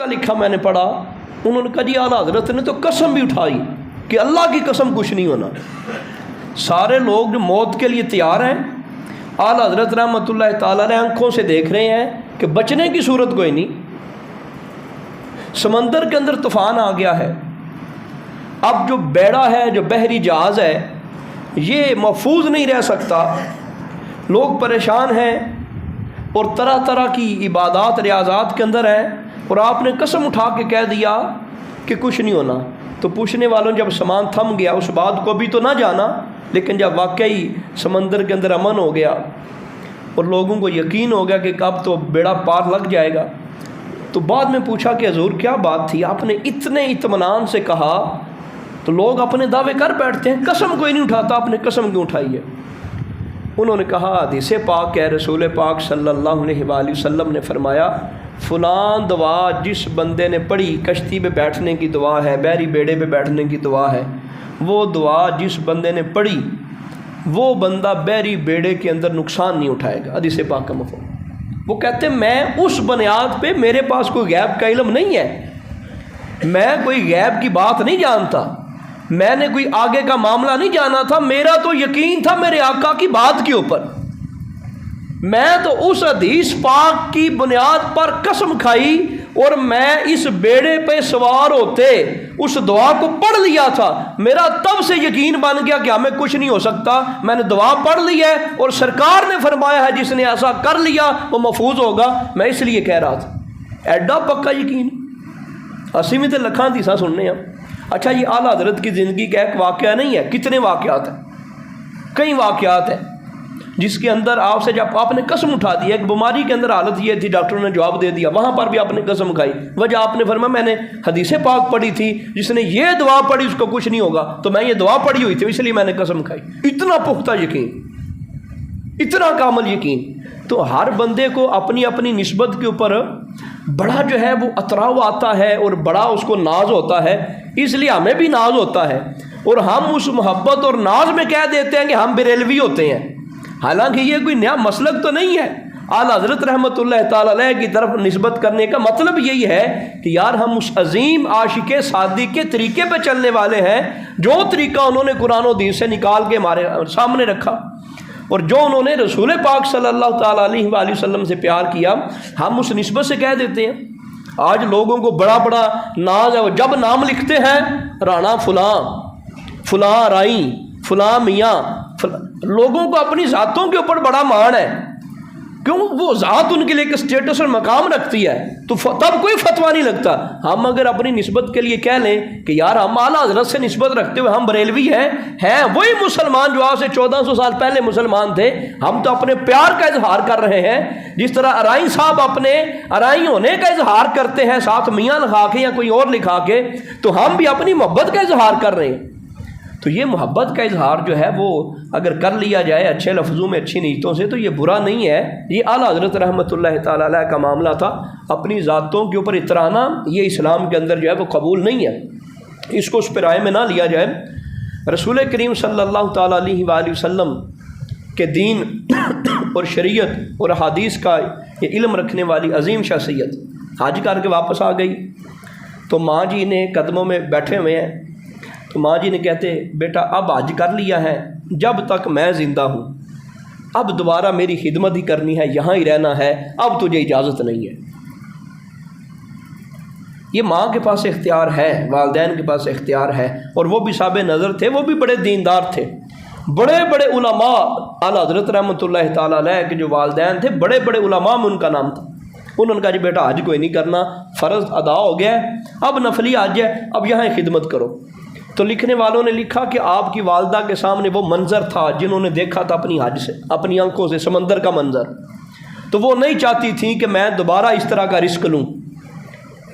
لکھا میں نے پڑھا، انہوں نے کہا جی اعلیٰ حضرت نے تو قسم بھی اٹھائی کہ اللہ کی قسم کچھ نہیں ہونا۔ سارے لوگ جو موت کے لیے تیار ہیں، اعلیٰ حضرت رحمۃ اللہ تعالیٰ نے آنکھوں سے دیکھ رہے ہیں کہ بچنے کی صورت کوئی نہیں۔ سمندر کے اندر طوفان آ گیا ہے، اب جو بیڑا ہے، جو بحری جہاز ہے، یہ محفوظ نہیں رہ سکتا، لوگ پریشان ہیں اور طرح طرح کی عبادات ریاضات کے اندر ہیں، اور آپ نے قسم اٹھا کے کہہ دیا کہ کچھ نہیں ہونا۔ تو پوچھنے والوں نے جب سامان تھم گیا، اس بات کو بھی تو نہ جانا، لیکن جب واقعی سمندر کے اندر امن ہو گیا اور لوگوں کو یقین ہو گیا کہ اب تو بیڑا پار لگ جائے گا، تو بعد میں پوچھا کہ حضور کیا بات تھی، آپ نے اتنے اطمینان سے کہا۔ تو لوگ اپنے دعوے کر بیٹھتے ہیں، قسم کوئی نہیں اٹھاتا، آپ نے قسم کیوں اٹھائی ہے؟ انہوں نے کہا حدیث پاک ہے، رسول پاک صلی اللہ علیہ وآلہ وسلم نے فرمایا فلان دعا جس بندے نے پڑھی، کشتی پہ بیٹھنے کی دعا ہے، بحری بیڑے پہ بیٹھنے کی دعا ہے، وہ دعا جس بندے نے پڑھی وہ بندہ بحری بیڑے کے اندر نقصان نہیں اٹھائے گا۔ حدیث پاک کا مفہوم۔ وہ کہتے ہیں میں اس بنیاد پہ، میرے پاس کوئی غیب کا علم نہیں ہے، میں کوئی غیب کی بات نہیں جانتا، میں نے کوئی آگے کا معاملہ نہیں جانا تھا، میرا تو یقین تھا میرے آقا کی بات کے اوپر، میں تو اس حدیث پاک کی بنیاد پر قسم کھائی اور میں اس بیڑے پہ سوار ہوتے اس دعا کو پڑھ لیا تھا، میرا تب سے یقین بن گیا کہ ہمیں کچھ نہیں ہو سکتا، میں نے دعا پڑھ لی ہے اور سرکار نے فرمایا ہے جس نے ایسا کر لیا وہ محفوظ ہوگا، میں اس لیے کہہ رہا تھا۔ ایڈا پکا یقین، اسی میں تو لکھاں دیسا سننے ہیں۔ اچھا یہ اعلیٰ حضرت کی زندگی کا ایک واقعہ نہیں ہے، کتنے واقعات ہیں، کئی واقعات ہیں جس کے اندر آپ سے جب آپ نے قسم اٹھا دی، ایک بیماری کے اندر حالت یہ تھی، ڈاکٹروں نے جواب دے دیا، وہاں پر بھی آپ نے قسم کھائی، وجہ آپ نے فرمایا میں نے حدیث پاک پڑھی تھی، جس نے یہ دعا پڑھی اس کو کچھ نہیں ہوگا، تو میں یہ دعا پڑھی ہوئی تھی اس لیے میں نے قسم کھائی۔ اتنا پختہ یقین، اتنا کامل یقین۔ تو ہر بندے کو اپنی اپنی نسبت کے اوپر بڑا جو ہے وہ اتراؤ آتا ہے اور بڑا اس کو ناز ہوتا ہے، اس لیے ہمیں بھی ناز ہوتا ہے، اور ہم اس محبت اور ناز میں کہہ دیتے ہیں کہ ہم بریلوی ہوتے ہیں، حالانکہ یہ کوئی نیا مسلک تو نہیں ہے۔ اعلیٰ حضرت رحمۃ اللہ تعالی علیہ کی طرف نسبت کرنے کا مطلب یہی ہے کہ یار ہم اس عظیم عاشق صادق کے طریقے پہ چلنے والے ہیں، جو طریقہ انہوں نے قرآن و حدیث سے نکال کے ہمارے سامنے رکھا، اور جو انہوں نے رسول پاک صلی اللہ تعالیٰ علیہ وآلہ وسلم سے پیار کیا، ہم اس نسبت سے کہہ دیتے ہیں۔ آج لوگوں کو بڑا بڑا ناز ہے، جب نام لکھتے ہیں رانا فلاں، فلاں رائی، فلاں میاں، لوگوں کو اپنی ذاتوں کے اوپر بڑا مان ہے، کیوں؟ وہ ذات ان کے لیے ایک اسٹیٹس اور مقام رکھتی ہے، تو تب کوئی فتویٰ نہیں لگتا۔ ہم اگر اپنی نسبت کے لیے کہہ لیں کہ یار ہم اعلیٰ حضرت سے نسبت رکھتے ہوئے ہم بریلوی ہیں وہی مسلمان جو آج سے 1400 سال پہلے مسلمان تھے، ہم تو اپنے پیار کا اظہار کر رہے ہیں، جس طرح ارائی صاحب اپنے ارائی ہونے کا اظہار کرتے ہیں ساتھ میاں لکھا کے یا کوئی اور لکھا کے، تو ہم بھی اپنی محبت کا اظہار کر رہے ہیں۔ تو یہ محبت کا اظہار جو ہے وہ اگر کر لیا جائے اچھے لفظوں میں، اچھی نیتوں سے، تو یہ برا نہیں ہے۔ یہ اعلیٰ حضرت رحمۃ اللہ تعالیٰ علیہ کا معاملہ تھا، اپنی ذاتوں کے اوپر اترانا یہ اسلام کے اندر جو ہے وہ قبول نہیں ہے، اس کو اس پہ رائے میں نہ لیا جائے۔ رسول کریم صلی اللہ تعالیٰ علیہ وآلہ وسلم کے دین اور شریعت اور حدیث کا یہ علم رکھنے والی عظیم شخصیت حج کر کے واپس آ گئی، تو ماں جی نے قدموں میں بیٹھے ہوئے ہیں، تو ماں جی نے کہتے بیٹا اب حج کر لیا ہے، جب تک میں زندہ ہوں اب دوبارہ میری خدمت ہی کرنی ہے، یہاں ہی رہنا ہے، اب تجھے اجازت نہیں ہے۔ یہ ماں کے پاس اختیار ہے، والدین کے پاس اختیار ہے، اور وہ بھی صاحب نظر تھے، وہ بھی بڑے دیندار تھے، بڑے بڑے علماء اعلیٰ حضرت رحمۃ اللہ تعالیٰ علیہ کے جو والدین تھے، بڑے بڑے علماء میں ان کا نام تھا۔ انہوں نے کہا جی بیٹا حج کوئی نہیں کرنا، فرض ادا ہو گیا ہے، اب نفلی حج ہے، اب یہاں خدمت کرو۔ تو لکھنے والوں نے لکھا کہ آپ کی والدہ کے سامنے وہ منظر تھا جنہوں نے دیکھا تھا اپنی حج سے، اپنی آنکھوں سے، سمندر کا منظر، تو وہ نہیں چاہتی تھیں کہ میں دوبارہ اس طرح کا رزق لوں۔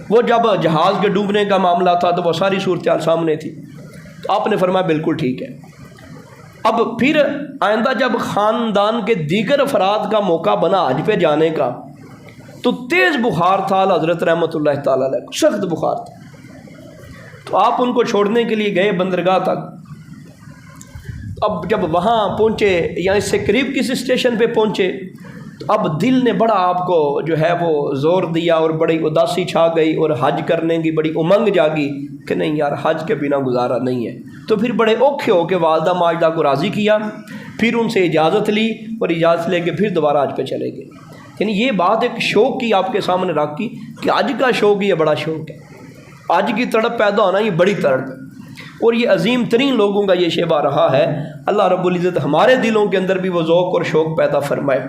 وہ جب جہاز کے ڈوبنے کا معاملہ تھا تو وہ ساری صورتحال سامنے تھی، تو آپ نے فرمایا بالکل ٹھیک ہے۔ اب پھر آئندہ جب خاندان کے دیگر افراد کا موقع بنا حج پہ جانے کا، تو تیز بخار تھا حضرت رحمۃ اللہ تعالیٰ علیہ کو، سخت بخار تھا، تو آپ ان کو چھوڑنے کے لیے گئے بندرگاہ تک۔ اب جب وہاں پہنچے یا اس سے قریب کس اسٹیشن پہ پہنچے، تو اب دل نے بڑا آپ کو جو ہے وہ زور دیا اور بڑی اداسی چھا گئی اور حج کرنے کی بڑی امنگ جاگی کہ نہیں یار حج کے بنا گزارا نہیں ہے. تو پھر بڑے اوکھے ہو کے والدہ ماجدہ کو راضی کیا، پھر ان سے اجازت لی اور اجازت لے کے پھر دوبارہ حج پہ چلے گئے. یعنی یہ بات ایک شوق کی آپ کے سامنے رکھی کہ حج کا شوق یہ بڑا شوق ہے. حج کی تڑپ پیدا ہونا یہ بڑی تڑپ ہے اور یہ عظیم ترین لوگوں کا یہ شیبہ رہا ہے. اللہ رب العزت ہمارے دلوں کے اندر بھی وہ ذوق اور شوق پیدا فرمائے.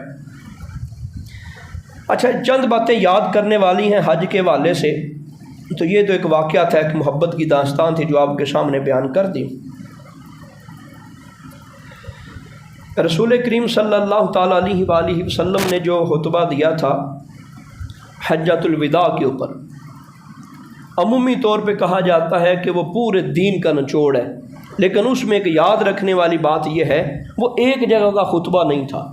اچھا، چند باتیں یاد کرنے والی ہیں حج کے حوالے سے. تو یہ تو ایک واقعہ تھا، ایک محبت کی داستان تھی جو آپ کے سامنے بیان کر دی. رسول کریم صلی اللہ تعالیٰ علیہ وآلہ وسلم نے جو خطبہ دیا تھا حجۃ الوداع کے اوپر، عمومی طور پہ کہا جاتا ہے کہ وہ پورے دین کا نچوڑ ہے، لیکن اس میں ایک یاد رکھنے والی بات یہ ہے وہ ایک جگہ کا خطبہ نہیں تھا.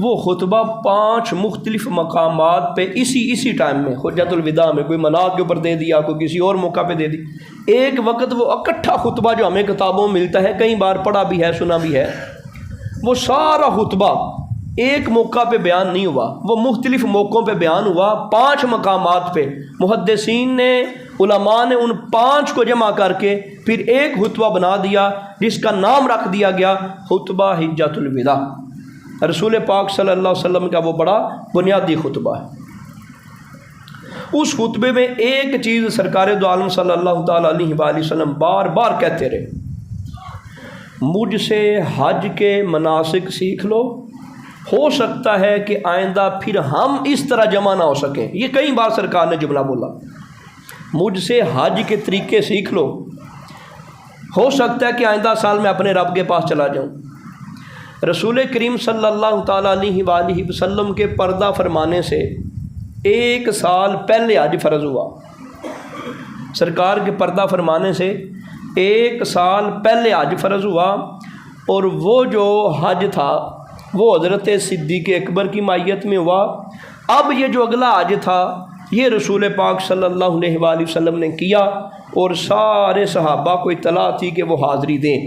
وہ خطبہ 5 مختلف مقامات پہ اسی ٹائم میں حجۃ الوداع میں، کوئی مناظر کے اوپر دے دیا، کوئی کسی اور موقع پہ دے دی. ایک وقت وہ اکٹھا خطبہ جو ہمیں کتابوں میں ملتا ہے، کئی بار پڑھا بھی ہے سنا بھی ہے، وہ سارا خطبہ ایک موقع پہ بیان نہیں ہوا، وہ مختلف موقعوں پہ بیان ہوا. 5 مقامات پہ محدثین نے، علماء نے ان 5 کو جمع کر کے پھر ایک خطبہ بنا دیا جس کا نام رکھ دیا گیا خطبہ حجۃ الوداع. رسول پاک صلی اللہ علیہ وسلم کا وہ بڑا بنیادی خطبہ ہے. اس خطبے میں ایک چیز سرکار دو عالم صلی اللہ تعالیٰ علیہ وآلہ وسلم بار بار کہتے رہے، مجھ سے حج کے مناسک سیکھ لو، ہو سکتا ہے کہ آئندہ پھر ہم اس طرح جمع نہ ہو سکیں. یہ کئی بار سرکار نے جملہ بولا، مجھ سے حج کے طریقے سیکھ لو، ہو سکتا ہے کہ آئندہ سال میں اپنے رب کے پاس چلا جاؤں. رسول کریم صلی اللہ تعالیٰ علیہ وآلہ وسلم کے پردہ فرمانے سے 1 سال پہلے حج فرض ہوا. سرکار کے پردہ فرمانے سے 1 سال پہلے حج فرض ہوا، اور وہ جو حج تھا وہ حضرت صدیق اکبر کی مائیت میں ہوا. اب یہ جو اگلا حج تھا یہ رسول پاک صلی اللہ علیہ وآلہ وسلم نے کیا اور سارے صحابہ کو اطلاع تھی کہ وہ حاضری دیں.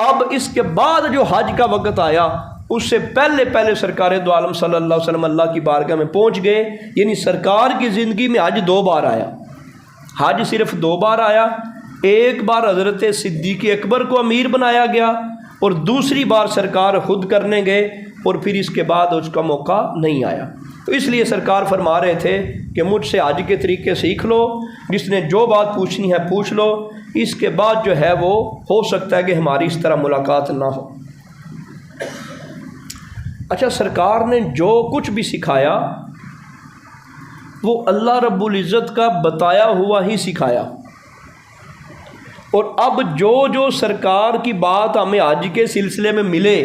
اب اس کے بعد جو حج کا وقت آیا اس سے پہلے سرکار دو عالم صلی اللہ علیہ وسلم اللہ کی بارگاہ میں پہنچ گئے. یعنی سرکار کی زندگی میں حج 2 بار آیا، حج صرف 2 بار آیا. ایک بار حضرت صدیق اکبر کو امیر بنایا گیا اور دوسری بار سرکار خود کرنے گئے اور پھر اس کے بعد اس کا موقع نہیں آیا. تو اس لیے سرکار فرما رہے تھے کہ مجھ سے حج کے طریقے سیکھ لو، جس نے جو بات پوچھنی ہے پوچھ لو، اس کے بعد جو ہے وہ ہو سکتا ہے کہ ہماری اس طرح ملاقات نہ ہو. اچھا، سرکار نے جو کچھ بھی سکھایا وہ اللہ رب العزت کا بتایا ہوا ہی سکھایا، اور اب جو سرکار کی بات ہمیں حج کے سلسلے میں ملے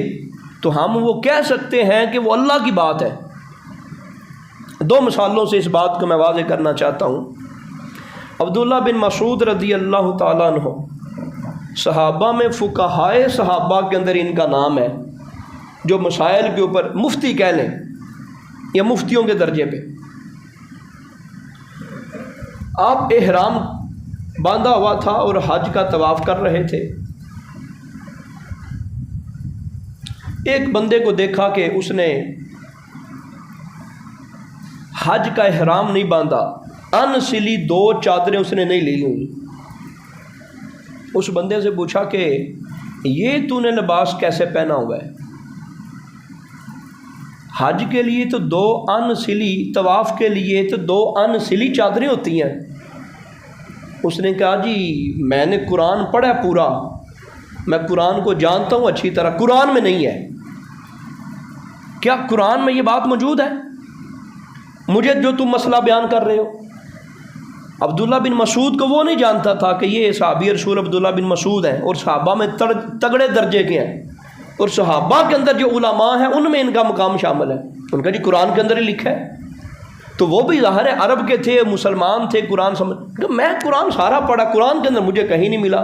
تو ہم وہ کہہ سکتے ہیں کہ وہ اللہ کی بات ہے. 2 مثالوں سے اس بات کو میں واضح کرنا چاہتا ہوں. عبداللہ بن مسعود رضی اللہ تعالیٰ عنہ صحابہ میں فقہائے صحابہ کے اندر ان کا نام ہے، جو مسائل کے اوپر مفتی کہہ لیں یا مفتیوں کے درجے پہ. آپ احرام باندھا ہوا تھا اور حج کا طواف کر رہے تھے. ایک بندے کو دیکھا کہ اس نے حج کا احرام نہیں باندھا، ان سلی 2 چادریں اس نے نہیں لی ہوئی. اس بندے سے پوچھا کہ یہ تو نے لباس کیسے پہنا ہوا ہے؟ حج کے لیے تو 2 ان سلی، طواف کے لیے تو 2 ان سلی چادریں ہوتی ہیں. اس نے کہا جی میں نے قرآن پڑھا پورا، میں قرآن کو جانتا ہوں اچھی طرح، قرآن میں نہیں ہے. کیا قرآن میں یہ بات موجود ہے؟ مجھے جو تم مسئلہ بیان کر رہے ہو. عبداللہ بن مسعود کو وہ نہیں جانتا تھا کہ یہ صحابی رسول عبداللہ بن مسعود ہیں اور صحابہ میں تگڑے درجے کے ہیں، اور صحابہ کے اندر جو علماء ہیں ان میں ان کا مقام شامل ہے. ان کا جی قرآن کے اندر ہی لکھا ہے. تو وہ بھی ظاہر ہے عرب کے تھے، مسلمان تھے، قرآن سمجھ، میں قرآن سارا پڑھا، قرآن کے اندر مجھے کہیں نہیں ملا.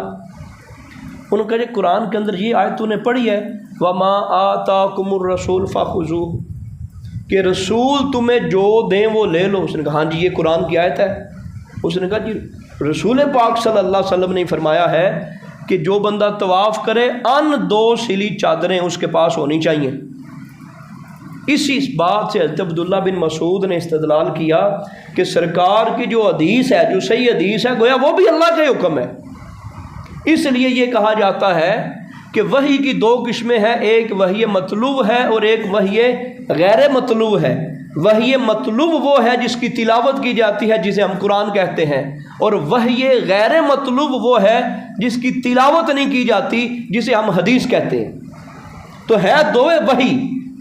ان کا جی قرآن کے اندر یہ آیت تو نے پڑھی ہے وَمَا آتَاكُمُ الرَّسُولُ فَخُذُوهُ، کہ رسول تمہیں جو دیں وہ لے لو. اس نے کہا ہاں جی یہ قرآن کی آیت ہے. اس نے کہا جی رسول پاک صلی اللہ علیہ وسلم نے فرمایا ہے کہ جو بندہ طواف کرے ان 2 سلی چادریں اس کے پاس ہونی چاہیے. اسی بات سے حضرت عبداللہ بن مسعود نے استدلال کیا کہ سرکار کی جو حدیث ہے، جو صحیح حدیث ہے، گویا وہ بھی اللہ کا ہی حکم ہے۔ اس لیے یہ کہا جاتا ہے کہ وحی کی دو قسمیں ہیں، ایک وحی مطلوب ہے اور ایک وحی غیر مطلوب ہے۔ وحی مطلوب وہ ہے جس کی تلاوت کی جاتی ہے، جسے ہم قرآن کہتے ہیں، اور وحی غیر مطلوب وہ ہے جس کی تلاوت نہیں کی جاتی، جسے ہم حدیث کہتے ہیں۔ تو ہے دو وحی،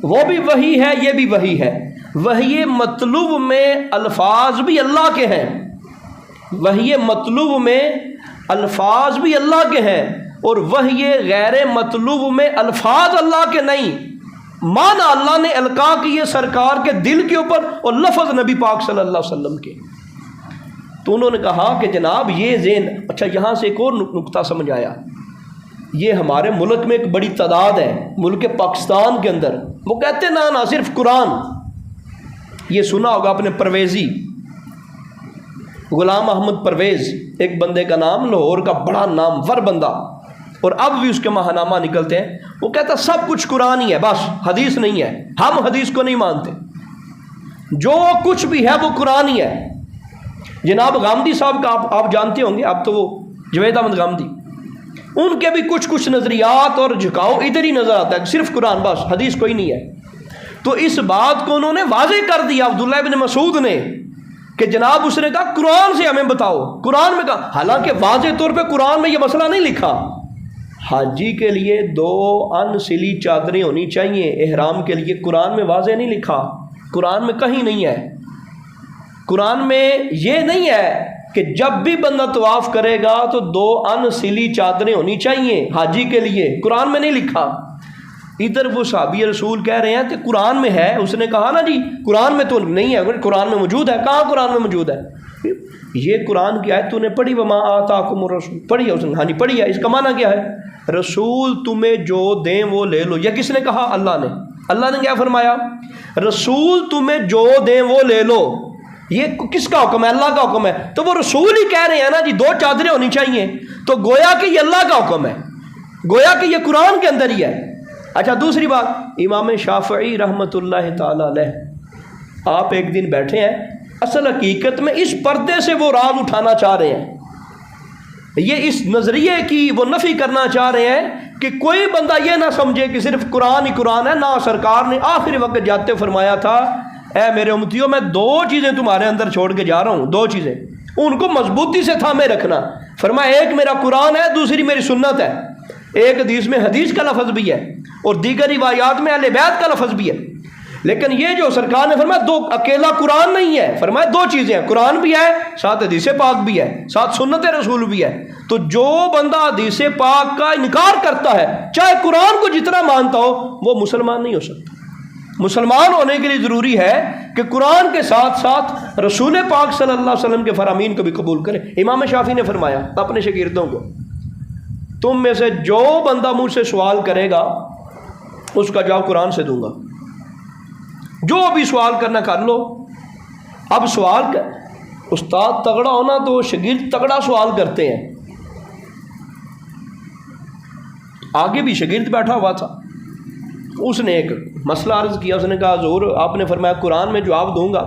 وہ بھی وحی ہے، یہ بھی وحی ہے۔ وحی مطلوب میں الفاظ بھی اللہ کے ہیں، وحی مطلوب میں الفاظ بھی اللہ کے ہیں، اور وحی غیر مطلوب میں الفاظ اللہ کے نہیں، معنی اللہ نے القا کیے سرکار کے دل کے اوپر اور لفظ نبی پاک صلی اللہ علیہ وسلم کے۔ تو انہوں نے کہا کہ جناب یہ ذہن، اچھا یہاں سے ایک اور نقطہ سمجھ آیا، یہ ہمارے ملک میں ایک بڑی تعداد ہے، ملک پاکستان کے اندر، وہ کہتے ہیں نہ صرف قرآن۔ یہ سنا ہوگا آپ نے پرویزی، غلام احمد پرویز، ایک بندے کا نام، لاہور کا بڑا نامور بندہ، اور اب بھی اس کے ماہنامہ نکلتے ہیں۔ وہ کہتا ہے سب کچھ قرآن ہی ہے، بس حدیث نہیں ہے، ہم حدیث کو نہیں مانتے، جو کچھ بھی ہے وہ قرآن ہی ہے۔ جناب غامدی صاحب کا آپ جانتے ہوں گے، اب تو وہ جوید احمد غامدی، ان کے بھی کچھ نظریات اور جھکاؤ ادھر ہی نظر آتا ہے، صرف قرآن، بس حدیث کوئی نہیں ہے۔ تو اس بات کو انہوں نے واضح کر دیا عبداللہ بن مسعود نے کہ جناب اس نے کہا قرآن سے ہمیں بتاؤ، قرآن میں کہا، حالانکہ واضح طور پہ قرآن میں یہ مسئلہ نہیں لکھا۔ حاجی کے لیے 2 ان سلی چادریں ہونی چاہیے احرام کے لیے، قرآن میں واضح نہیں لکھا، قرآن میں کہیں نہیں ہے۔ قرآن میں یہ نہیں ہے کہ جب بھی بندہ طواف کرے گا تو 2 ان سلی چادریں ہونی چاہیے حاجی کے لیے، قرآن میں نہیں لکھا۔ ادھر وہ صحابی رسول کہہ رہے ہیں کہ قرآن میں ہے، اس نے کہا نا جی قرآن میں تو نہیں ہے، قرآن میں موجود ہے، کہاں قرآن میں موجود ہے؟ یہ قرآن کی آیت تو نے پڑھی، وما آتاکم الرسول، پڑھی ہے اس نے؟ ہاں جی پڑھی ہے۔ اس کا معنی کیا ہے؟ رسول تمہیں جو دیں وہ لے لو۔ یہ کس نے کہا؟ اللہ نے۔ اللہ نے کیا فرمایا؟ رسول تمہیں جو دیں وہ لے لو۔ یہ کس کا حکم ہے؟ اللہ کا حکم ہے۔ تو وہ رسول ہی کہہ رہے ہیں نا جی 2 چادریں ہونی چاہیے، تو گویا کہ یہ اللہ کا حکم ہے، گویا کہ یہ قرآن کے اندر ہی ہے۔ اچھا دوسری بات، امام شافعی رحمۃ اللہ تعالی علیہ، آپ ایک دن بیٹھے ہیں، اصل حقیقت میں اس پردے سے وہ راز اٹھانا چاہ رہے ہیں، یہ اس نظریے کی وہ نفی کرنا چاہ رہے ہیں کہ کوئی بندہ یہ نہ سمجھے کہ صرف قرآن ہی قرآن ہے۔ نہ، سرکار نے آخری وقت جاتے فرمایا تھا، اے میرے امتیوں میں 2 چیزیں تمہارے اندر چھوڑ کے جا رہا ہوں، 2 چیزیں، ان کو مضبوطی سے تھامے رکھنا۔ فرمایا ایک میرا قرآن ہے، دوسری میری سنت ہے۔ ایک حدیث میں حدیث کا لفظ بھی ہے اور دیگر روایات میں اہل بیت کا لفظ بھی ہے، لیکن یہ جو سرکار نے فرمایا 2، اکیلا قرآن نہیں ہے، فرمایا 2 چیزیں ہیں، قرآن بھی ہے، ساتھ حدیث پاک بھی ہے، ساتھ سنت رسول بھی ہے۔ تو جو بندہ حدیث پاک کا انکار کرتا ہے، چاہے قرآن کو جتنا مانتا ہو، وہ مسلمان نہیں ہو سکتا۔ مسلمان ہونے کے لیے ضروری ہے کہ قرآن کے ساتھ ساتھ رسول پاک صلی اللہ علیہ وسلم کے فرامین کو بھی قبول کرے۔ امام شافعی نے فرمایا اپنے شاگردوں کو، تم میں سے جو بندہ مجھ سے سوال کرے گا اس کا جواب قرآن سے دوں گا، جو بھی سوال کرنا کر لو۔ اب سوال استاد تگڑا ہونا تو شاگرد تگڑا سوال کرتے ہیں۔ آگے بھی شاگرد بیٹھا ہوا تھا، اس نے ایک مسئلہ عرض کیا، اس نے کہا حضور آپ نے فرمایا قرآن میں جواب دوں گا،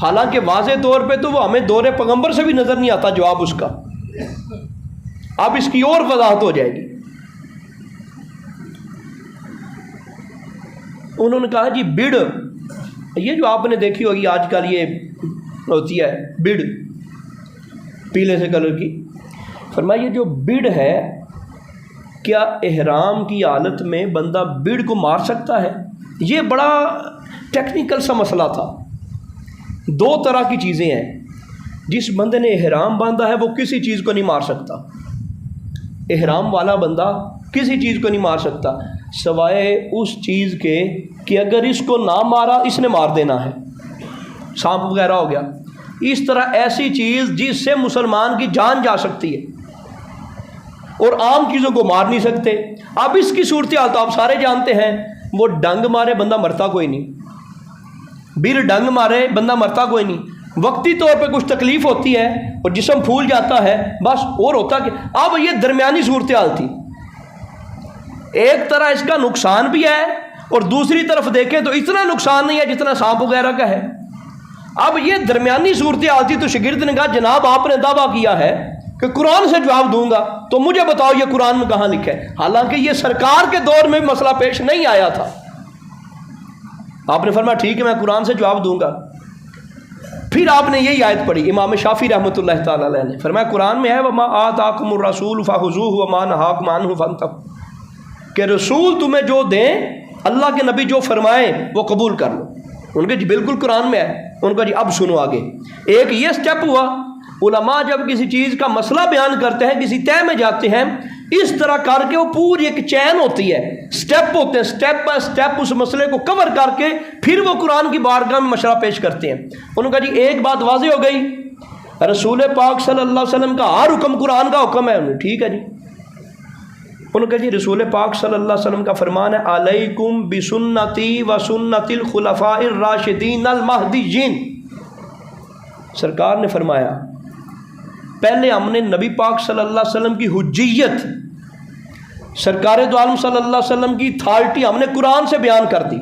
حالانکہ واضح طور پہ تو وہ ہمیں دور پیغمبر سے بھی نظر نہیں آتا جواب اس کا، اب اس کی اور وضاحت ہو جائے گی۔ انہوں نے کہا جی بڑ، یہ جو آپ نے دیکھی ہوگی آج کل یہ ہوتی ہے بڑ پیلے سے کلر کی، فرمایا یہ جو بڑ ہے کیا احرام کی حالت میں بندہ بڑ کو مار سکتا ہے؟ یہ بڑا ٹیکنیکل سا مسئلہ تھا۔ 2 طرح کی چیزیں ہیں، جس بندے نے احرام باندھا ہے وہ کسی چیز کو نہیں مار سکتا، احرام والا بندہ کسی چیز کو نہیں مار سکتا سوائے اس چیز کے کہ اگر اس کو نہ مارا اس نے مار دینا ہے، سانپ وغیرہ ہو گیا، اس طرح ایسی چیز جس سے مسلمان کی جان جا سکتی ہے، اور عام چیزوں کو مار نہیں سکتے۔ اب اس کی صورتحال تو آپ سارے جانتے ہیں، وہ ڈنگ مارے بندہ مرتا کوئی نہیں، بیر ڈنگ مارے بندہ مرتا کوئی نہیں، وقتی طور پہ کچھ تکلیف ہوتی ہے اور جسم پھول جاتا ہے بس، اور ہوتا کہ اب یہ درمیانی صورتحال تھی، ایک طرح اس کا نقصان بھی ہے اور دوسری طرف دیکھیں تو اتنا نقصان نہیں ہے جتنا سانپ وغیرہ کا ہے۔ اب یہ درمیانی صورتحال تھی، تو شاگرد نے کہا جناب آپ نے دعویٰ کیا ہے کہ قرآن سے جواب دوں گا، تو مجھے بتاؤ یہ قرآن میں کہاں لکھا ہے؟ حالانکہ یہ سرکار کے دور میں مسئلہ پیش نہیں آیا تھا۔ آپ نے فرمایا ٹھیک ہے میں قرآن سے جواب دوں گا۔ پھر آپ نے یہی آیت پڑھی، امام شافعی رحمۃ اللہ تعالی علیہ نے فرمایا قرآن میں ہے وما آتاکم الرسول فخذوہ وما نہاکم عنہ فانتہوا، کہ رسول تمہیں جو دیں، اللہ کے نبی جو فرمائیں وہ قبول کر لو۔ ان کے جی بالکل قرآن میں ہے۔ ان کا جی اب سنو آگے۔ ایک یہ سٹیپ ہوا، علماء جب کسی چیز کا مسئلہ بیان کرتے ہیں، کسی طے میں جاتے ہیں، اس طرح کر کے وہ پوری ایک چین ہوتی ہے، سٹیپ ہوتے ہیں، سٹیپ بائی سٹیپ اس مسئلے کو کور کر کے پھر وہ قرآن کی بارگاہ میں مشورہ پیش کرتے ہیں۔ ان کا جی ایک بات واضح ہو گئی، رسول پاک صلی اللہ علیہ وسلم کا ہر حکم قرآن کا حکم ہے۔ ٹھیک ہے جی۔ ان کا جی رسول پاک صلی اللہ علیہ وسلم کا فرمان ہے علیکم بسنتی و سنت الخلفاء الراشدین المہدیین۔ سرکار نے فرمایا پہلے ہم نے نبی پاک صلی اللہ علیہ وسلم کی حجیت، سرکار دو عالم صلی اللہ علیہ وسلم کی اتھارٹی ہم نے قرآن سے بیان کر دی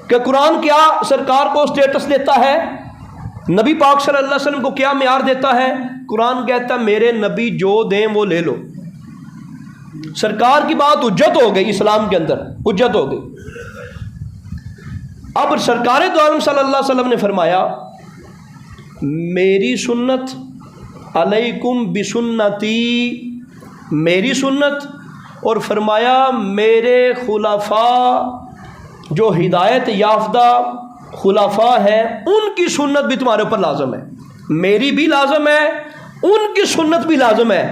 کہ قرآن کیا سرکار کو سٹیٹس دیتا ہے، نبی پاک صلی اللہ علیہ وسلم کو کیا معیار دیتا ہے۔ قرآن کہتا ہے میرے نبی جو دیں وہ لے لو۔ سرکار کی بات حجت ہو گئی، اسلام کے اندر حجت ہو گئی۔ اب سرکار دو عالم صلی اللہ علیہ وسلم نے فرمایا میری سنت، علیکم بسنتی، میری سنت، اور فرمایا میرے خلفاء جو ہدایت یافتہ خلفاء ہیں ان کی سنت بھی تمہارے اوپر لازم ہے، میری بھی لازم ہے، ان کی سنت بھی لازم ہے۔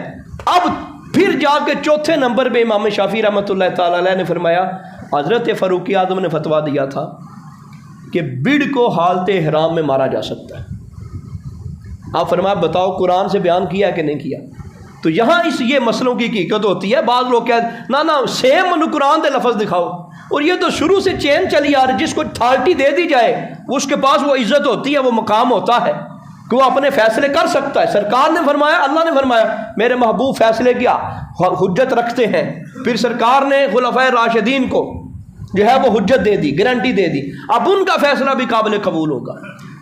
اب پھر جا کے چوتھے نمبر پہ امام شافعی رحمۃ اللہ تعالی علیہ نے فرمایا حضرت فاروق اعظم نے فتویٰ دیا تھا کہ بڑ کو حالت احرام میں مارا جا سکتا ہے۔ آپ فرمایا بتاؤ قرآن سے بیان کیا کہ نہیں کیا؟ تو یہاں یہ مسئلوں کی حقیقت ہوتی ہے۔ بعض لوگ کہتے نا سیم منو قرآن دے لفظ دکھاؤ، اور یہ تو شروع سے چین چلی آ رہی، جس کو اتھارٹی دے دی جائے اس کے پاس وہ عزت ہوتی ہے، وہ مقام ہوتا ہے کہ وہ اپنے فیصلے کر سکتا ہے۔ سرکار نے فرمایا، اللہ نے فرمایا میرے محبوب فیصلے کیا حجت رکھتے ہیں۔ پھر سرکار نے خلفائے راشدین کو جو ہے وہ حجت دے دی، گارنٹی دے دی، اب ان کا فیصلہ بھی قابل قبول ہوگا۔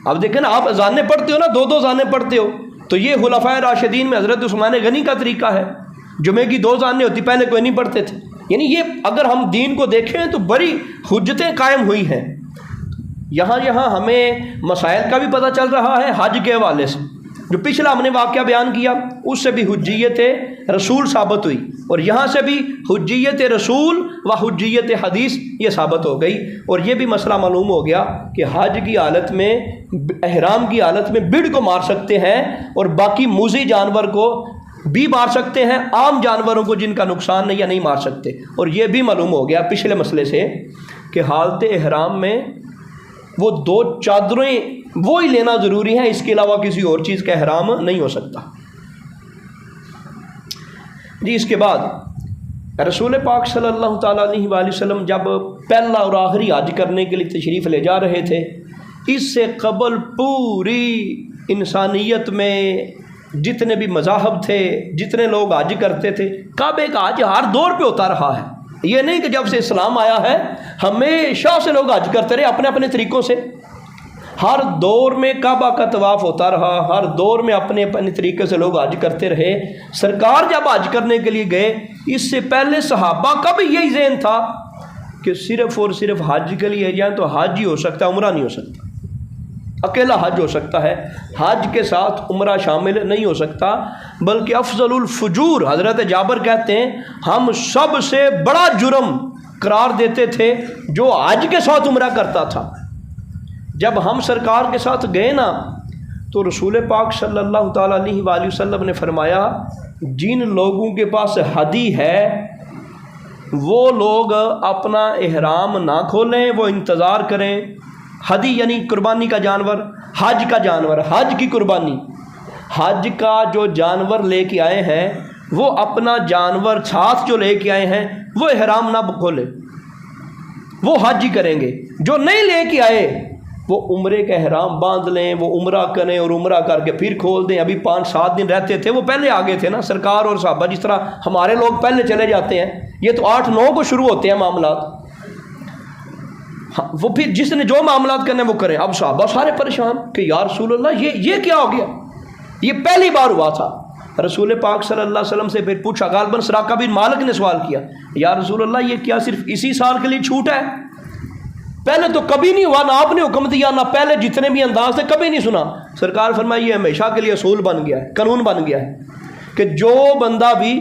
اب دیکھیں نا، آپ اذانیں پڑھتے ہو نا، دو اذانیں پڑھتے ہو، تو یہ خلفائے راشدین میں حضرت عثمان غنی کا طریقہ ہے۔ جمعے کی 2 اذانیں ہوتی، پہلے کوئی نہیں پڑھتے تھے۔ یعنی یہ اگر ہم دین کو دیکھیں تو بڑی حجتیں قائم ہوئی ہیں۔ یہاں ہمیں مسائل کا بھی پتہ چل رہا ہے حج کے حوالے سے۔ جو پچھلا ہم نے واقعہ بیان کیا اس سے بھی حجیت رسول ثابت ہوئی، اور یہاں سے بھی حجیت رسول و حجیت حدیث یہ ثابت ہو گئی۔ اور یہ بھی مسئلہ معلوم ہو گیا کہ حج کی حالت میں، احرام کی حالت میں بڑ کو مار سکتے ہیں، اور باقی موذی جانور کو بھی مار سکتے ہیں، عام جانوروں کو جن کا نقصان نہیں یا نہیں مار سکتے۔ اور یہ بھی معلوم ہو گیا پچھلے مسئلے سے کہ حالت احرام میں وہ 2 چادریں وہی لینا ضروری ہے، اس کے علاوہ کسی اور چیز کا احرام نہیں ہو سکتا۔ جی اس کے بعد رسول پاک صلی اللہ تعالیٰ علیہ وآلہ وسلم جب پہلا اور آخری حج کرنے کے لیے تشریف لے جا رہے تھے، اس سے قبل پوری انسانیت میں جتنے بھی مذاہب تھے، جتنے لوگ حج کرتے تھے، کعبے کا حج ہر دور پہ ہوتا رہا ہے۔ یہ نہیں کہ جب سے اسلام آیا ہے ہمیشہ سے لوگ حج کرتے رہے اپنے اپنے طریقوں سے، ہر دور میں کعبہ کا طواف ہوتا رہا، ہر دور میں اپنے اپنے طریقے سے لوگ حج کرتے رہے۔ سرکار جب حج کرنے کے لیے گئے، اس سے پہلے صحابہ کا بھی یہی ذہن تھا کہ صرف اور صرف حج کے لیے جائیں تو حج ہی ہو سکتا ہے، عمرہ نہیں ہو سکتا، اکیلا حج ہو سکتا ہے، حج کے ساتھ عمرہ شامل نہیں ہو سکتا۔ بلکہ افضل الفجور حضرت جابر کہتے ہیں ہم سب سے بڑا جرم قرار دیتے تھے جو حج کے ساتھ عمرہ کرتا تھا۔ جب ہم سرکار کے ساتھ گئے نا تو رسول پاک صلی اللہ تعالیٰ علیہ وآلہ وسلم نے فرمایا جن لوگوں کے پاس ہدی ہے وہ لوگ اپنا احرام نہ کھولیں، وہ انتظار کریں۔ ہدی یعنی قربانی کا جانور، حج کا جانور، حج کی قربانی، حج کا جو جانور لے کے آئے ہیں وہ اپنا جانور ساتھ جو لے کے آئے ہیں وہ احرام نہ کھولے، وہ حج ہی کریں گے۔ جو نہیں لے کے آئے وہ عمرے کا احرام باندھ لیں، وہ عمرہ کریں اور عمرہ کر کے پھر کھول دیں۔ ابھی 5-7 دن رہتے تھے، وہ پہلے آگے تھے نا سرکار اور صحابہ، جس طرح ہمارے لوگ پہلے چلے جاتے ہیں، یہ تو 8-9 کو شروع ہوتے ہیں معاملات۔ ہاں وہ پھر جس نے جو معاملات کرنے وہ کریں. اب صحابہ سارے پریشان کہ یا رسول اللہ یہ کیا ہو گیا؟ یہ پہلی بار ہوا تھا. رسول پاک صلی اللہ علیہ وسلم سے پھر پوچھا, غالباً سراقہ بن مالک نے سوال کیا, یا رسول اللہ یہ کیا صرف اسی سال کے لیے چھوٹ ہے؟ پہلے تو کبھی نہیں ہوا, نہ آپ نے حکم دیا, نہ پہلے جتنے بھی انداز تھے کبھی نہیں سنا. سرکار فرمایا یہ ہمیشہ کے لیے اصول بن گیا ہے, قانون بن گیا ہے کہ جو بندہ بھی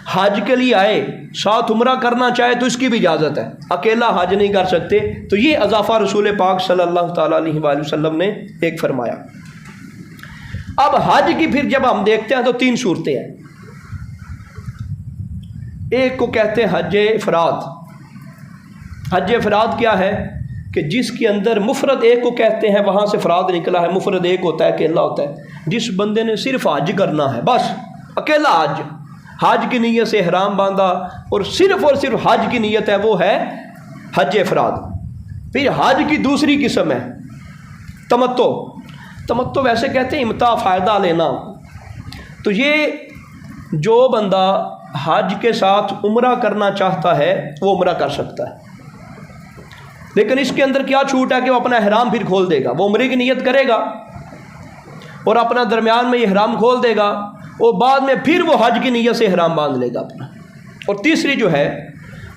حج کے لیے آئے ساتھ عمرہ کرنا چاہے تو اس کی بھی اجازت ہے, اکیلا حج نہیں کر سکتے. تو یہ اضافہ رسول پاک صلی اللہ تعالیٰ علیہ وآلہ وسلم نے ایک فرمایا. اب حج کی پھر جب ہم دیکھتے ہیں تو 3 صورتیں ہیں. ایک کو کہتے ہیں حج افراد. حج افراد کیا ہے کہ جس کے اندر مفرد ایک کو کہتے ہیں, وہاں سے افراد نکلا ہے, مفرد ایک ہوتا ہے, اکیلا ہوتا ہے. جس بندے نے صرف حج کرنا ہے, بس اکیلا حج, حج کی نیت سے احرام باندھا اور صرف حج کی نیت ہے, وہ ہے حج افراد. پھر حج کی دوسری قسم ہے تمتع. تمتع ویسے کہتے ہیں امتاع, فائدہ لینا. تو یہ جو بندہ حج کے ساتھ عمرہ کرنا چاہتا ہے وہ عمرہ کر سکتا ہے, لیکن اس کے اندر کیا چھوٹ ہے کہ وہ اپنا احرام پھر کھول دے گا. وہ عمرے کی نیت کرے گا اور اپنا درمیان میں احرام کھول دے گا, اور بعد میں پھر وہ حج کی نیت سے احرام باندھ لے گا اپنا. اور تیسری جو ہے,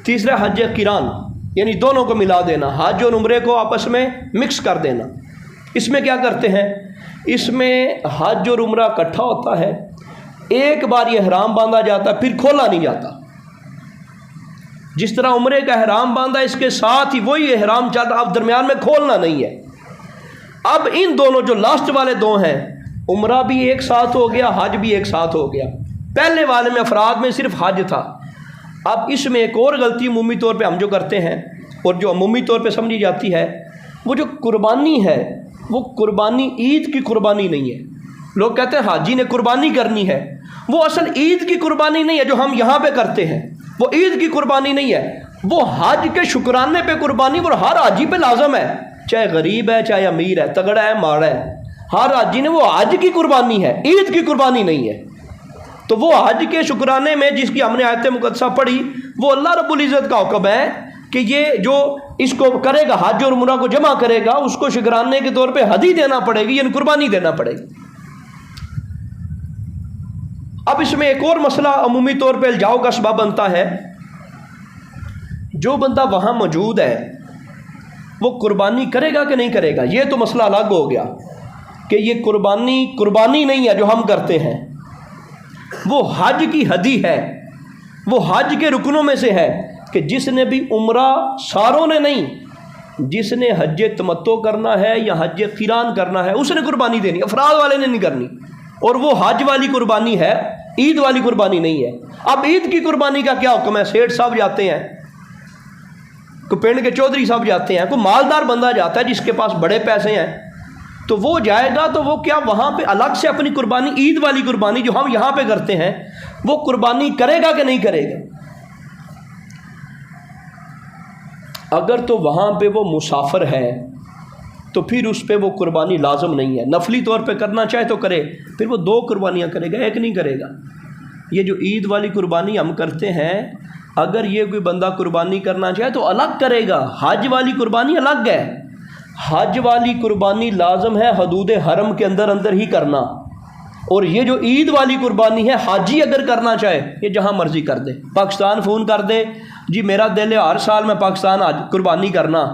تیسرا حج قران, یعنی دونوں کو ملا دینا, حج اور عمرے کو آپس میں مکس کر دینا. اس میں کیا کرتے ہیں, اس میں حج اور عمرہ اکٹھا ہوتا ہے, ایک بار یہ احرام باندھا جاتا ہے, پھر کھولا نہیں جاتا. جس طرح عمرے کا احرام باندھا, اس کے ساتھ ہی وہی احرام چل رہا, اب درمیان میں کھولنا نہیں ہے. اب ان دونوں جو لاسٹ والے دو ہیں, عمرہ بھی ایک ساتھ ہو گیا, حج بھی ایک ساتھ ہو گیا. پہلے والے میں افراد میں صرف حج تھا. اب اس میں ایک اور غلطی عمومی طور پہ ہم جو کرتے ہیں, اور جو عمومی طور پہ سمجھی جاتی ہے, وہ جو قربانی ہے وہ قربانی عید کی قربانی نہیں ہے. لوگ کہتے ہیں حاجی نے قربانی کرنی ہے, وہ اصل عید کی قربانی نہیں ہے جو ہم یہاں پہ کرتے ہیں, وہ عید کی قربانی نہیں ہے, وہ حج کے شکرانے پہ قربانی, وہ ہر حاجی پہ لازم ہے, چاہے غریب ہے, چاہے امیر ہے, تگڑا ہے, ماڑا ہے, ہر حاجی نے وہ حج کی قربانی ہے, عید کی قربانی نہیں ہے. تو وہ حج کے شکرانے میں جس کی ہم نے آیت مقدسہ پڑھی, وہ اللہ رب العزت کا حکم ہے کہ یہ جو اس کو کرے گا, حج اور عمرہ کو جمع کرے گا, اس کو شکرانے کے طور پہ ہدی دینا پڑے گی, یعنی قربانی دینا پڑے گی. اب اس میں ایک اور مسئلہ عمومی طور پہ الجاؤ کا سبب بنتا ہے. جو بندہ وہاں موجود ہے وہ قربانی کرے گا کہ نہیں کرے گا, یہ تو مسئلہ الگ ہو گیا کہ یہ قربانی نہیں ہے جو ہم کرتے ہیں, وہ حج کی ہدی ہے. وہ حج کے رکنوں میں سے ہے کہ جس نے بھی عمرہ, ساروں نے نہیں, جس نے حج تمتع کرنا ہے یا حج قران کرنا ہے اس نے قربانی دینی, افراد والے نے نہیں کرنی. اور وہ حج والی قربانی ہے, عید والی قربانی نہیں ہے. اب عید کی قربانی کا کیا حکم ہے؟ سیٹھ صاحب جاتے ہیں, کوئی پنڈ کے چودھری صاحب جاتے ہیں, کوئی مالدار بندہ جاتا ہے جس کے پاس بڑے پیسے ہیں, تو وہ جائے گا تو وہ کیا وہاں پہ الگ سے اپنی قربانی, عید والی قربانی جو ہم یہاں پہ کرتے ہیں, وہ قربانی کرے گا کہ نہیں کرے گا؟ اگر تو وہاں پہ وہ مسافر ہے تو پھر اس پہ وہ قربانی لازم نہیں ہے. نفلی طور پہ کرنا چاہے تو کرے, پھر وہ 2 قربانیاں کرے گا, ایک نہیں کرے گا. یہ جو عید والی قربانی ہم کرتے ہیں, اگر یہ کوئی بندہ قربانی کرنا چاہے تو الگ کرے گا. حج والی قربانی الگ ہے. حج والی قربانی لازم ہے حدود حرم کے اندر ہی کرنا, اور یہ جو عید والی قربانی ہے حاجی اگر کرنا چاہے یہ جہاں مرضی کر دے. پاکستان فون کر دے, جی میرا دل ہے ہر سال میں پاکستان قربانی کرنا,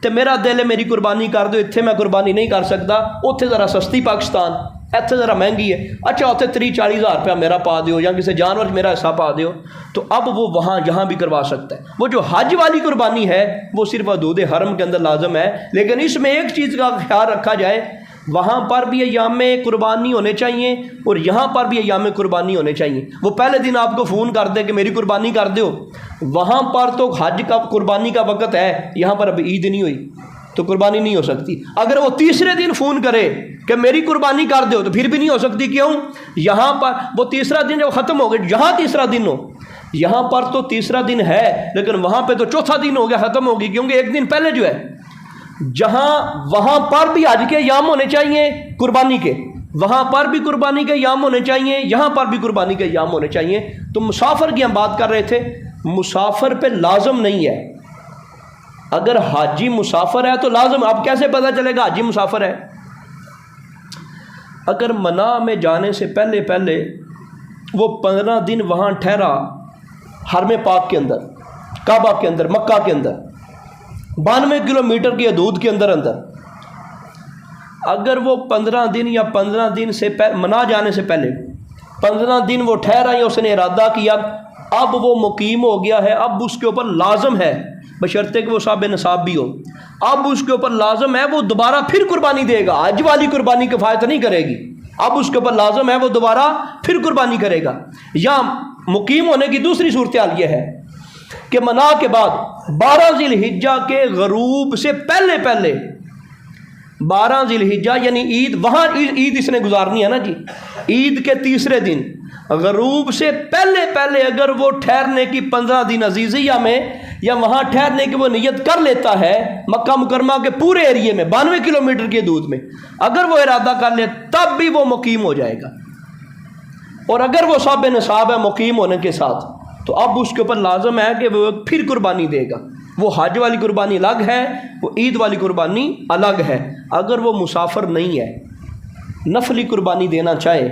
تو میرا دل ہے میری قربانی کر دو, اتنے میں قربانی نہیں کر سکتا, اتنے ذرا سستی پاکستان, اتنے ذرا مہنگی ہے, اچھا اتنے 30-40 ہزار روپیہ میرا پا دیو, یا کسی جانور میرا حصہ پا دیو. تو اب وہ وہاں جہاں بھی کروا سکتا ہے. وہ جو حج والی قربانی ہے وہ صرف حدود حرم کے اندر لازم ہے. لیکن اس میں ایک چیز کا خیال رکھا جائے, وہاں پر بھی ایام قربانی ہونے چاہیے اور یہاں پر بھی ایام قربانی ہونے چاہیے. وہ پہلے دن آپ کو فون کر دے کہ میری قربانی کر دو, وہاں پر تو حج کا قربانی کا وقت ہے, یہاں پر اب عید نہیں ہوئی تو قربانی نہیں ہو سکتی. اگر وہ تیسرے دن فون کرے کہ میری قربانی کر دو تو پھر بھی نہیں ہو سکتی. کیوں؟ یہاں پر وہ تیسرا دن جب ختم ہو گیا, جہاں تیسرا دن ہو, یہاں پر تو تیسرا دن ہے لیکن وہاں پہ تو چوتھا دن ہو گیا, ختم ہوگی, کیونکہ ایک دن پہلے جو ہے, جہاں وہاں پر بھی حج کے ایام ہونے چاہیے قربانی کے, وہاں پر بھی قربانی کے ایام ہونے چاہیے, یہاں پر بھی قربانی کے ایام ہونے چاہیے. تو مسافر کی ہم بات کر رہے تھے, مسافر پہ لازم نہیں ہے اگر حاجی مسافر ہے تو لازم، اب کیسے پتہ چلے گا حاجی مسافر ہے؟ اگر منا میں جانے سے پہلے پہلے وہ 15 دن وہاں ٹھہرا، حرم پاک کے اندر، کعبہ کے اندر، مکہ کے اندر، 92 کلومیٹر کی حدود کے اندر اگر وہ 15 دن یا 15 دن سے منا جانے سے پہلے 15 دن وہ ٹھہرا یا اس نے ارادہ کیا، اب وہ مقیم ہو گیا ہے، اب اس کے اوپر لازم ہے، بشرطے کہ وہ صاحب نصاب بھی ہو، اب اس کے اوپر لازم ہے وہ دوبارہ پھر قربانی دے گا، حج والی قربانی کفایت نہیں کرے گی، اب اس کے اوپر لازم ہے وہ دوبارہ پھر قربانی کرے گا۔ یا مقیم ہونے کی دوسری صورتحال یہ ہے کہ منا کے بعد 12 ذی الحجہ کے غروب سے پہلے پہلے، 12 ذی الحجہ یعنی عید، وہاں عید اس نے گزارنی ہے نا جی، عید کے تیسرے دن غروب سے پہلے پہلے اگر وہ ٹھہرنے کی 15 دن عزیزیہ میں یا وہاں ٹھہرنے کی وہ نیت کر لیتا ہے، مکہ مکرمہ کے پورے ایریے میں 92 کلومیٹر کی حدود میں اگر وہ ارادہ کر لے تب بھی وہ مقیم ہو جائے گا۔ اور اگر وہ صاحب نصاب ہے مقیم ہونے کے ساتھ تو اب اس کے اوپر لازم ہے کہ وہ پھر قربانی دے گا، وہ حج والی قربانی الگ ہے، وہ عید والی قربانی الگ ہے۔ اگر وہ مسافر نہیں ہے، نفلی قربانی دینا چاہے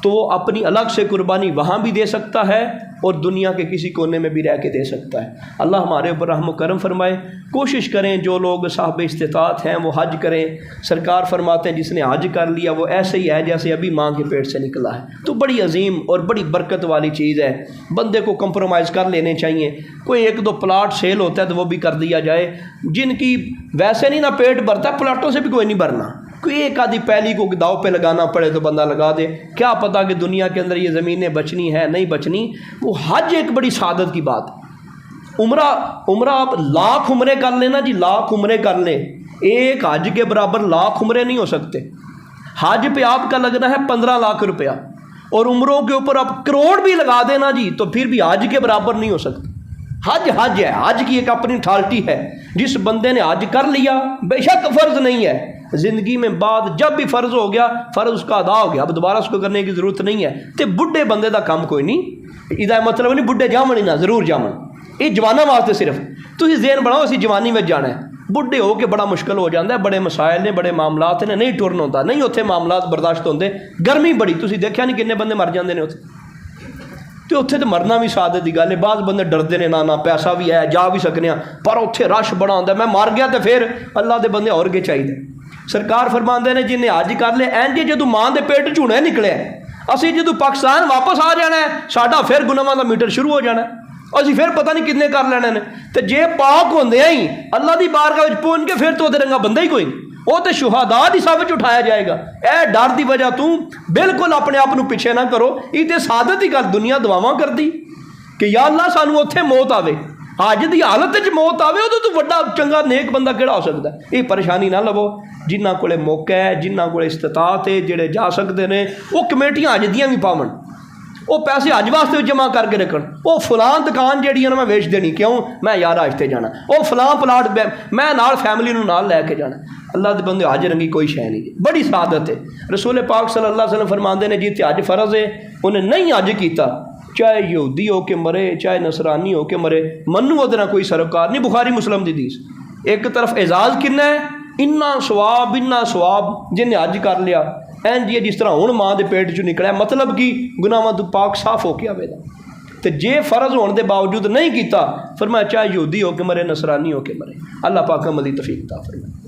تو وہ اپنی الگ سے قربانی وہاں بھی دے سکتا ہے اور دنیا کے کسی کونے میں بھی رہ کے دے سکتا ہے۔ اللہ ہمارے اوپر رحم و کرم فرمائے۔ کوشش کریں جو لوگ صاحب استطاعت ہیں وہ حج کریں۔ سرکار فرماتے ہیں جس نے حج کر لیا وہ ایسے ہی ہے جیسے ابھی ماں کے پیٹ سے نکلا ہے، تو بڑی عظیم اور بڑی برکت والی چیز ہے۔ بندے کو کمپرومائز کر لینے چاہیے، کوئی 1-2 پلاٹ سیل ہوتا ہے تو وہ بھی کر دیا جائے، جن کی ویسے نہیں نہ پیٹ بھرتا، پلاٹوں سے بھی کوئی نہیں بھرنا، کوئی ایک آدھی پہلی کو داؤ پہ لگانا پڑے تو بندہ لگا دے، کیا پتہ کہ دنیا کے اندر یہ زمینیں بچنی ہے نہیں بچنی۔ وہ حج ایک بڑی سعادت کی بات ہے۔ عمرہ آپ لاکھ عمرے کر لینا جی، لاکھ عمرے کر لیں، ایک حج کے برابر لاکھ عمرے نہیں ہو سکتے۔ حج پہ آپ کا لگنا ہے 15 لاکھ روپیہ، اور عمروں کے اوپر آپ کروڑ بھی لگا دینا جی تو پھر بھی حج کے برابر نہیں ہو سکتے۔ حج حج ہے، حج کی ایک اپنی ٹھالٹی ہے۔ جس بندے نے حج کر لیا، بے شک فرض نہیں ہے، زندگی میں بعد جب بھی فرض ہو گیا، فرض اس کا ادا ہو گیا، اب دوبارہ اس کو کرنے کی ضرورت نہیں ہے۔ تے بڈھے بندے دا کام کوئی نہیں، یہ مطلب نہیں بڈھے جامن ہی نہ ضرور جامن، یہ جوانوں واسطے صرف تسی ذہن بناؤ اسی جوانی میں جانا ہے۔ بڈھے ہو کے بڑا مشکل ہو جاتا ہے، بڑے مسائل نے، بڑے معاملات نے، نہیں ٹرن ہوتا، نہیں اتنے معاملات برداشت ہوتے، گرمی بڑی، تسی دیکھا نہیں کنے بندے مر جاندے نے اتنے، تو اتنے تو مرنا بھی سعادت دی گل ہے۔ بعض بندے ڈردے نے، نہ پیسہ بھی ہے جا بھی سکنے ہیں، پر اتنے رش بڑا ہوتا ہے، میں مر گیا تو پھر اللہ دے بندے اور کے چاہیے۔ سرکار فرماندے نے جن نے حج کر لے اینج جدو ماں دے پیٹ چونے نکلے، اسی جدو پاکستان واپس آ جانا ہے، ساڈا پھر گناہاں دا میٹر شروع ہو جانا ہے، اسی پھر پتہ نہیں کتنے کر لینے نے۔ تے جے پاک ہوندے ہی اللہ دی بارگاہ وچ پہنچ کے پھر تو تے رنگا بندہ ہی کوئی نہیں، وہ تے شہداء دی صف وچ اٹھایا جائے گا۔ اے ڈر دی وجہ تو بالکل اپنے آپ نو پیچھے نہ کرو، یہ تے سعادت ہی کر دنیا دعاواں کردی کہ یا اللہ سانو اوتھے موت آوے، حج دی حالت وچ موت آوے، ادو تو وڈا چنگا نیک بندہ کیڑا ہو سکتا ہے۔ یہ پریشانی نہ لو، جنہ کولے موقع ہے، جنہ کولے استطاعت ہے، جڑے جا سکتے ہیں وہ کمیٹیاں حج دیاں بھی پاون، وہ پیسے حج واسطے جمع کر کے رکھن، وہ فلاں دکان جیڑی ہے نا میں ویچ دینی، کیوں میں یار حج تے جانا، وہ فلاں پلاٹ میں نال فیملی نو نال لے کے جانا۔ اللہ دے بندے حج رنگی کوئی شے نہیں، بڑی سعادت ہے۔ رسول پاک صلی اللہ علیہ وسلم فرماندے نے جیتے حج فرض ہے انہیں نہیں حج کیتا، چاہے یہودی ہو کے مرے چاہے نصرانی ہو کے مرے، منو ادنا کوئی سروکار نہیں۔ بخاری مسلم دی حدیث۔ ایک طرف اعزاز کنا ہے، انا ثواب جن نے حج کر لیا این جی جس طرح ہوں ماں دے پیٹ چ نکلا، مطلب کہ گناہاں تو پاک صاف ہو کے آئے گا۔ تے جے فرض ہونے دے باوجود نہیں کیتا، فرمایا چاہے یہودی ہو کے مرے نصرانی ہو کے مرے۔ اللہ پاک عملی توفیق عطا فرمائے۔